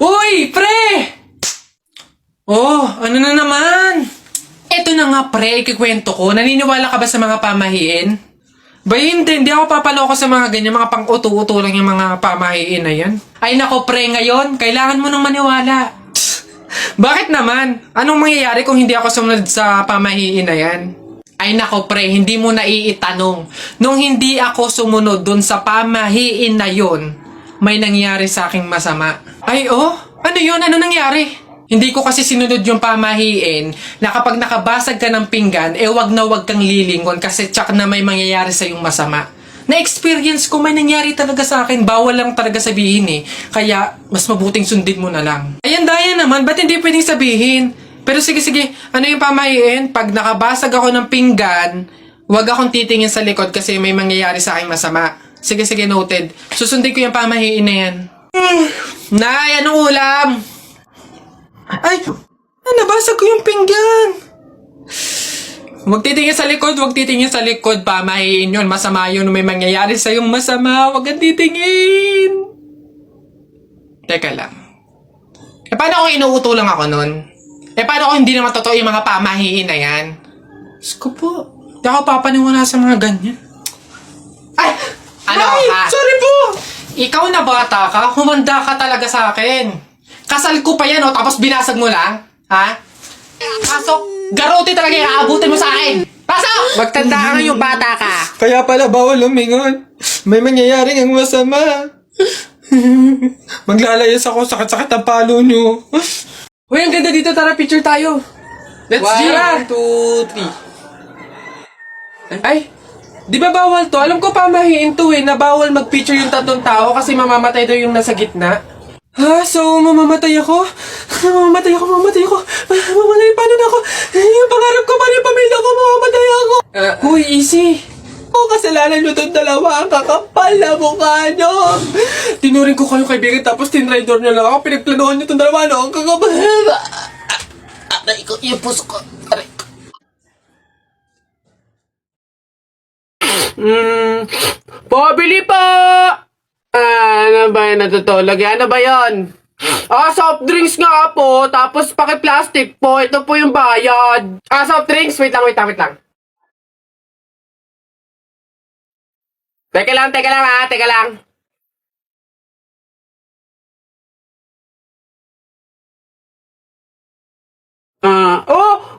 Uy, pre! Oh, ano na naman? Eto na nga, pre, ikikwento ko. Naniniwala ka ba sa mga pamahiin? Ba hindi ako papaloko sa mga ganyan, mga pang-uto-uto lang yung mga pamahiin na yan. Ay nako, pre, ngayon, kailangan mo nang maniwala. Bakit naman? Anong mangyayari kung hindi ako sumunod sa pamahiin na yan? Ay nako, pre, hindi mo naiitanong. Nung hindi ako sumunod dun sa pamahiin na yon, may nangyari sa aking masama. Ay, oh? Ano yun? Ano nangyari? Hindi ko kasi sinunod yung pamahiin na kapag nakabasag ka ng pinggan, wag na wag kang lilingon kasi tsak na may mangyayari sa yung masama. Na-experience ko, may nangyari talaga sa akin. Bawal lang talaga sabihin eh. Kaya, mas mabuting sundin mo na lang. Ayan, daya naman. Ba't hindi pwedeng sabihin? Pero sige, ano yung pamahiin? Pag nakabasag ako ng pinggan, wag akong titingin sa likod kasi may mangyayari sa aking masama. Sige, noted. Susundin ko yung pamahiin na yan. Nay, anong ulam? Ay, nabasag ko yung pinggan. Huwag titingin sa likod, pamahiin yun. Masama yun, may mangyayari sa yung masama. Huwag kang titingin. Teka lang. Paano kung inuuto lang ako nun? Paano kung hindi naman totoo yung mga pamahiin na yan? Diyos ko po, di ako papaniwala sa mga ganyan. Ay! Ano ka? Sorry po! Ikaw na bata ka, humanda ka talaga sa akin. Kasal ko pa yan, tapos binasag mo lang? Ha? Pasok! Garote talaga yung aabutin mo sa akin! Pasok! Magtanda ka ngayong bata ka. Kaya pala bawal lumingon. May mangyayari ang masama. Maglalayas ako, sakit-sakit ang palo nyo. Uy, ang ganda dito, tara picture tayo. Let's G! 1, 2, 3. Ay, di ba bawal to? Alam ko pamahiin to na bawal mag-picture yung tatlong tao kasi mamamatay daw yung nasa gitna. Ha? So, mamamatay ako? Mamamatay ako. Mamamatay, paano na ako? Yung pangarap ko, paano yung pamilya ko? Mamamatay ako. Uy, easy. Kasalanan nyo itong dalawa. Ang kakapal na mukha nyo. Tinuring ko kayo kaibigan tapos tinraidor nyo lang ako. Pinagplanuhan nyo itong dalawa. Ang kakapal. Aray ko, yung puso ko. Aray ko. Pabili pa! Ano ba yun natutulog? Ano ba yun? Soft drinks nga po, tapos paki-plastic po. Ito po yung bayad. Soft drinks. Wait lang. Teka lang.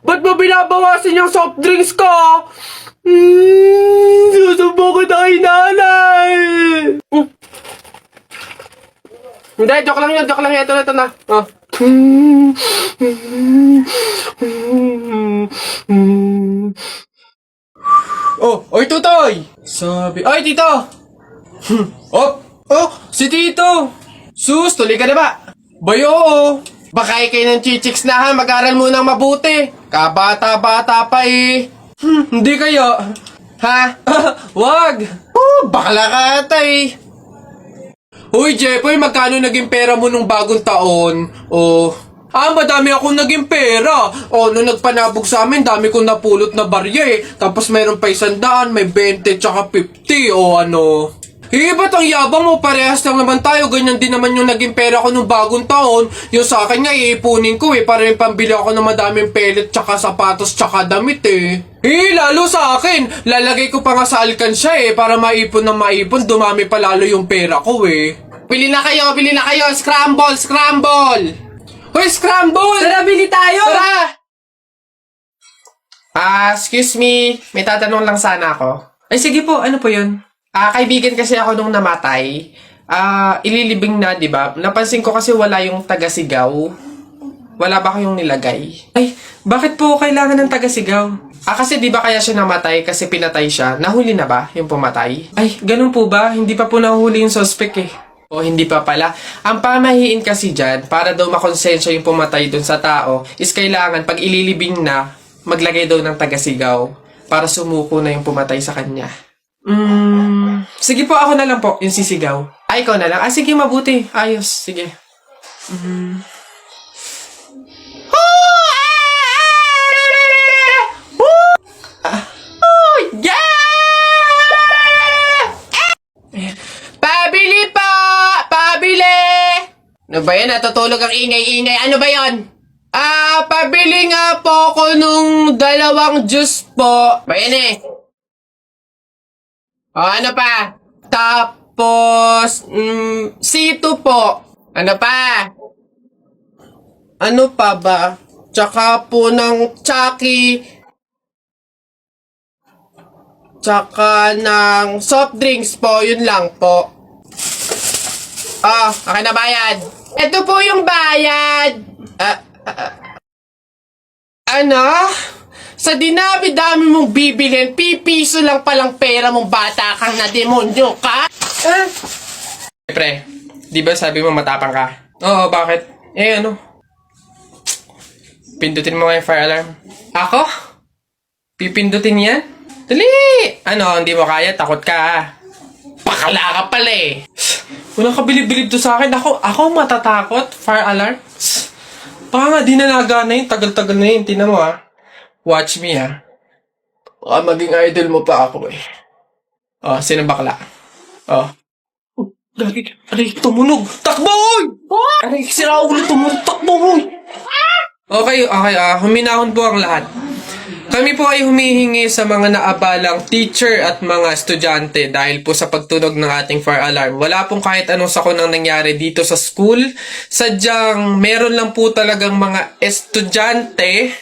Ba't mo binabawasan yung soft drinks ko? Susubo ko na kay nanay. Hindi, joke lang yun. Ito na. Oy, tutoy! Sabi, ay, tito! Si tito! Sus, tuloy ka na ba? Bayo, baka kayo ng chichiks na ha, mag-aral mo nang mabuti. Kabata-bata pa eh. Hindi kayo. Ha? Wag! Bakla ka ata eh. Uy, Jepoy, magkano naging pera mo nung bagong taon? Madami akong naging pera. Nung nagpanabog sa amin, dami kong napulot na barya eh. Tapos mayroon pa 100, may 20, tsaka 50, ba't ang yabang mo? Parehas lang naman tayo. Ganyan din naman yung naging pera ko nung bagong taon. Yung sa akin nga, iipunin ko para yung pambili ako ng madaming pellet, tsaka sapatos, tsaka damit eh. Lalo sa akin. Lalagay ko pa nga sa alkansya para maipon ng maipon. Dumami pa lalo yung pera ko eh. Bili na kayo. Scramble! Hoy, scramble! Tara, bili tayo! Tara! Excuse me. May tatanong lang sana ako. Ay, sige po. Ano po yun? Kaibigan kasi ako nung namatay. Ililibing na, di ba? Napansin ko kasi wala yung taga-sigaw. Wala ba kayong nilagay? Ay, bakit po kailangan ng taga-sigaw? Kasi di ba kaya siya namatay kasi pinatay siya? Nahuli na ba yung pumatay? Ay, ganun po ba? Hindi pa po nahuli yung suspect eh. Hindi pa pala. Ang pamahiin kasi dyan, para daw makonsensya yung pumatay dun sa tao, is kailangan pag ililibing na, maglagay daw ng taga-sigaw para sumuko na yung pumatay sa kanya. Sige po, ako na lang po, yung sisigaw. Ay, ikaw na lang. Sige, mabuti. Ayos, sige. Ano ba yan? Natutulog ang ingay-ingay. Ano ba yon? Pabili nga po ako nung 2 juice po. Ba yan eh? Ano pa? Tapos, C2 po. Ano pa? Ano pa ba? Tsaka po ng Chucky. Tsaka ng soft drinks po. Yun lang po. Okay na bayad. Ito po yung bayad. Ano? Sa dinabi-dami mong bibilin, pipiso lang palang pera mong bata kang na demonyo ka? Pre, di ba sabi mo matapang ka? Oo, bakit? Ano? Pindutin mo nga yung fire alarm. Ako? Pipindutin yan? Dali! Ano, hindi mo kaya? Takot ka. Pakala ka pala eh. Walang kabilib-bilib to sa akin. Ako matatakot? Fire alarm? Baka nga di na nagana yun. Tagal-tagal na yun. Tingnan mo Watch me Baka maging idol mo pa ako eh. Sino bakla? Lagi. Aray, tumunog. Takbo! Oy! Aray, sira ulo tumunog. Takbo! Oy! Okay. Huminahon po ang lahat. Kami po ay humihingi sa mga naabalang teacher at mga estudyante dahil po sa pagtunog ng ating fire alarm. Wala pong kahit anong sakunang nangyari dito sa school. Sadyang meron lang po talagang mga estudyante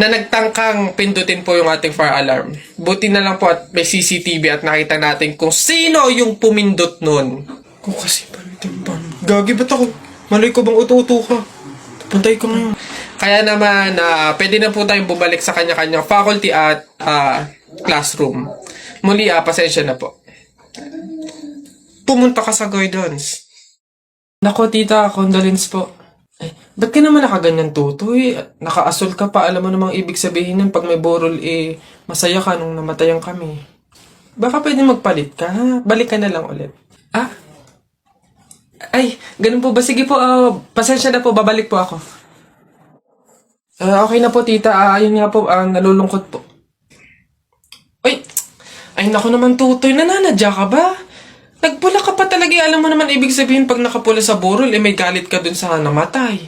na nagtangkang pindutin po yung ating fire alarm. Buti na lang po at may CCTV at nakita natin kung sino yung pumindot nun. Kung kasi Gagi, ba't ako? Malay ko bang uto-uto ka? Puntay ko ngayon. Kaya naman, pwede na po tayong bumalik sa kanya-kanyang faculty at classroom. Muli, pasensya na po. Pumunta ka sa guidance. Nako, tita, condolence po. Ba't ka naman nakaganyan, tutoy? Naka-asol ka pa. Alam mo namang ibig sabihin nun, pag may borol, masaya ka nung namatayan kami. Baka pwede magpalit ka, ha? Balik ka na lang ulit. Ay, ganun po ba? Sige po, pasensya na po, babalik po ako. Okay na po, tita. Ayun nga po, nalulungkot po. Ay, naku naman, tutoy. Nananadya ka ba? Nagpula ka pa talaga. Alam mo naman, ibig sabihin, pag nakapula sa burol, may galit ka dun sa namatay.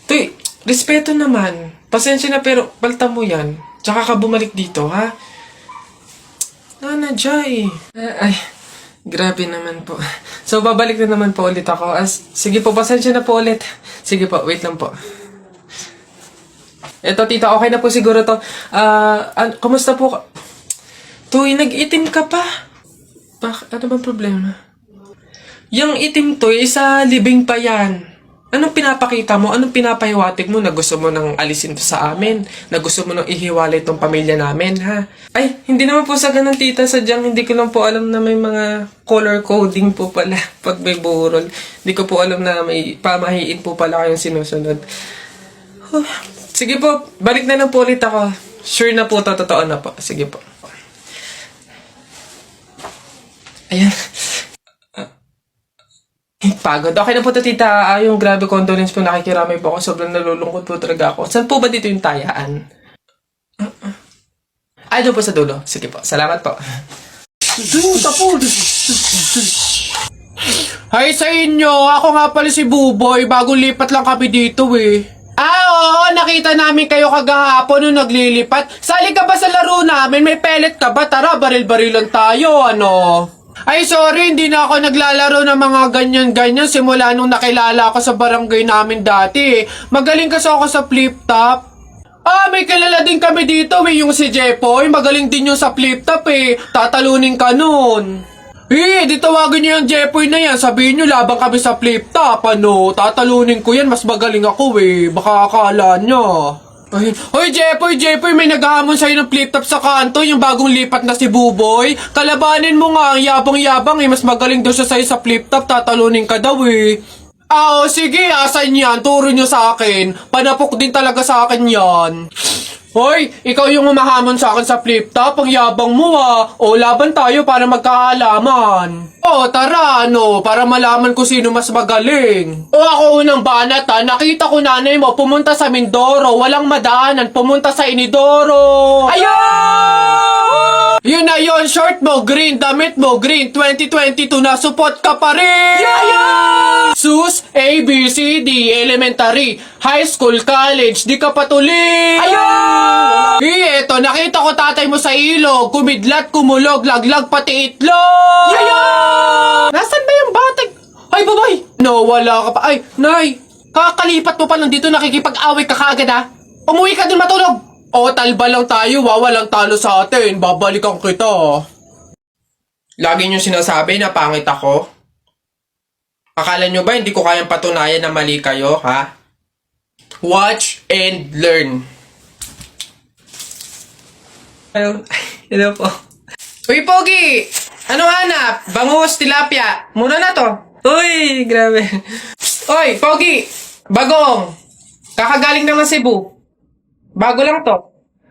Tuy, respeto naman. Pasensya na, pero palta mo yan. Tsaka ka bumalik dito, ha? Nanadya Ay, grabe naman po. So, babalik na naman po ulit ako. Sige po, pasensya na po ulit. Sige po, wait lang po. Eto, tita, okay na po siguro to. Kumusta po? Tuy, nag-itim ka pa. Ano bang problema? Yung itim to, sa libing pa yan. Anong pinapakita mo? Anong pinapahiwatig mo na gusto mo nang alisin to sa amin? Na gusto mo nang ihiwalay tong pamilya namin, ha? Ay, hindi naman po sa ganun, tita. Sadyang hindi ko lang po alam na may mga color coding po pala pag may burol. Hindi ko po alam na may pamahiin po pala kayong sinusunod. Sige po, balik na lang po ulit ako. Sure na po, totoo na po. Sige po. Ayan. Pagod. Okay na po to, tita. Yung grabe condolence po, nakikiramay po ako. Sobrang nalulungkot po talaga ako. Saan po ba dito yung tayaan? Doon po sa dulo. Sige po. Salamat po. Hi sa inyo. Ako nga pala si Buboy. Bagong lipat lang kami dito Oo, nakita namin kayo kagahapon nung naglilipat. Sali ka ba sa laro namin? May pellet ka ba? Tara, baril-barilan tayo, Ay, sorry, hindi na ako naglalaro ng mga ganyan-ganyan simula nung nakilala ako sa barangay namin dati. Magaling kasi ako sa flip-top. May kilala din kami dito, yung si Jepoy. Magaling din yung sa flip-top, Tatalunin ka nun. Di tawagin niyo yung Jepoy na yan. Sabihin niyo, labang kami sa flip-top, Tatalunin ko yan, mas magaling ako, Baka akala niyo. Hoy, Jepoy, may naghahamon sa'yo ng flip-top sa kanto, yung bagong lipat na si Buboy. Kalabanin mo nga, ang yabang-yabang, mas magaling daw siya sa'yo sa flip-top, tatalunin ka daw, sige, asan yan? Turo niyo sa akin. Panapok din talaga sa akin yan. Hoy, ikaw yung umahamon sa akin sa flip-top, ang yabang mo laban tayo para magkaalaman. Tara, para malaman ko sino mas magaling. Ako unang banat nakita ko nanay mo pumunta sa Mindoro, walang madaanan, pumunta sa Inidoro. Ayun! Yun na yun, short mo green, damit mo green, 2022 na support ka pa rin! Sus, A, B, C, D, elementary, high school, college, di ka patuloy! Eto, nakita ko tatay mo sa ilog, kumidlat, kumulog, laglag, pati itlog! Nasaan ba yung batag? Ay, babay! No, wala ka pa. Ay, nay, kakalipat mo pa lang dito, nakikipag-away ka kaagad ha? Umuwi ka dun matulog! O, talba lang tayo, wawalang talo sa atin, babalikan kita. Lagi nyo sinasabi na pangit ako? Akala nyo ba hindi ko kayang patunayan na mali kayo, ha? Watch and learn. Hello po. Uy, Pogi! Anong hanap? Bangus, tilapia. Muna na to. Uy, grabe. Uy, Pogi! Bagong! Kakagaling lang ng Cebu. Bago lang to.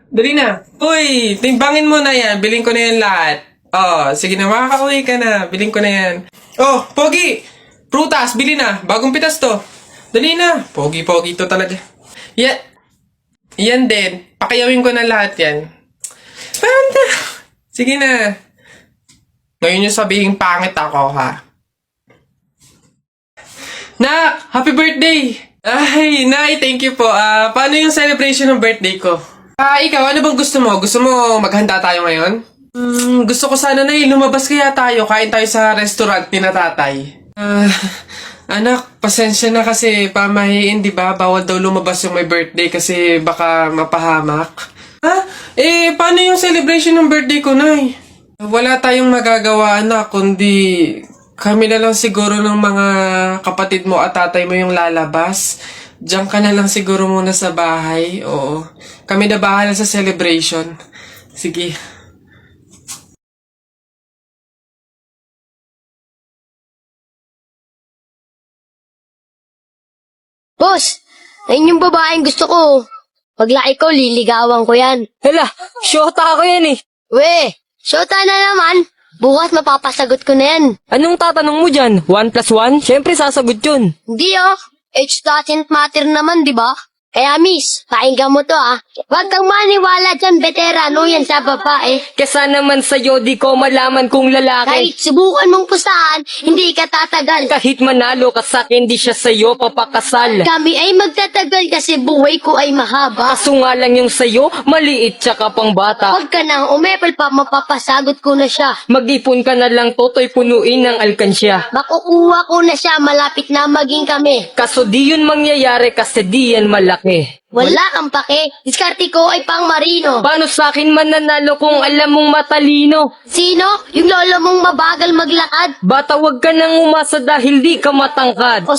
Dali na. Uy, timbangin mo na yan. Biling ko na yan lahat. Oh, sige na, makakauwi ka na. Biling ko na yan. Oh, Pogi! Prutas, bili na. Bagong pitas to. Dali na. Pogi-pogi to talaga. Yan din. Pakiyawin ko na lahat yan. Panda. Sige na. Ngayon yung sabihin pangit ako, ha? Nak! Happy birthday! Ay, Nay, thank you po. Paano yung celebration ng birthday ko? Ikaw, ano bang gusto mo? Gusto mo maghanda tayo ngayon? Gusto ko sana, Nay, lumabas kaya tayo. Kain tayo sa restaurant ni na tatay. Anak, pasensya na kasi pamahiin, di ba? Bawal daw lumabas yung may birthday kasi baka mapahamak. Paano yung celebration ng birthday ko, Nay? Wala tayong magagawa, anak, kundi kami na lang siguro ng mga kapatid mo at tatay mo yung lalabas. Diyan ka na lang siguro muna sa bahay. Oo. Kami na bahala sa celebration. Sige. Boss, ayun yung babaeng gusto ko. Paglaki ko, liligawan ko yan. Hala, syota ako yan eh. We, syota na naman. Bukas mapapasagot ko na yan. Anong tatanong mo dyan? 1 plus 1? Siyempre sasagot yun. Hindi age doesn't matter naman, di ba? Kaya miss, pakinggan mo to Huwag kang maniwala dyan, veterano yan sa babae. Kesa naman sa'yo, di ko malaman kung lalaki. Kahit subukan mong pusahan, hindi ka tatagal. Kahit manalo ka sa'kin, di siya sa'yo papakasal. Kami ay magtatagal kasi buhay ko ay mahaba. Kaso nga lang yung sa'yo, maliit tsaka pang bata. Huwag ka nang umepal pa, mapapasagot ko na siya. Mag-ipon ka na lang, toto'y punuin ng alkansya. Makukuha ko na siya, malapit na maging kami. Kaso di yun mangyayari kasi di yan malaki. Wala kang pake, diskarte ko ay pang marino. Paano sa'kin mananalo kung alam mong matalino? Sino? Yung lolo mong mabagal maglakad? Bata, wag ka nang umasa dahil di ka matangkad. O